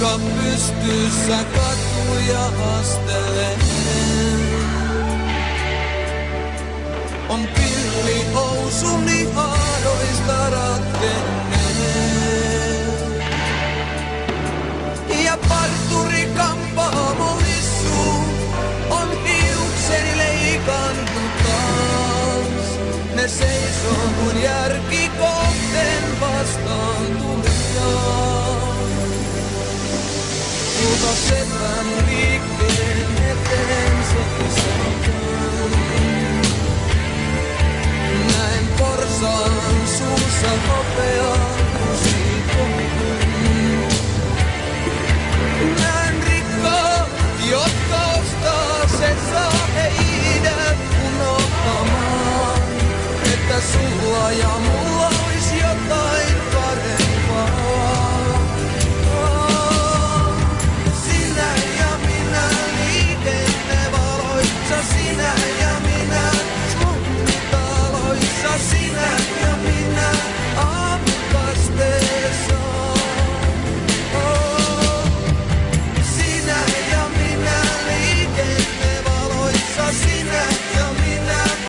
jalka pystyssä katuja astelee. On pilli housuni haaroista ratkennee. Ja parturi kampaamo lissuu, on hiukseni leikannut taas. Ne seisoo mun järki kohteen vastaan tulijaa. Mutta sepän liikkeen eteen se isäkään. Näen porsaan suussa hopeaa musiikkoon. Näen rikkaat, jotka ostaa, se saa heidät unohtamaan, että sulla ja mulla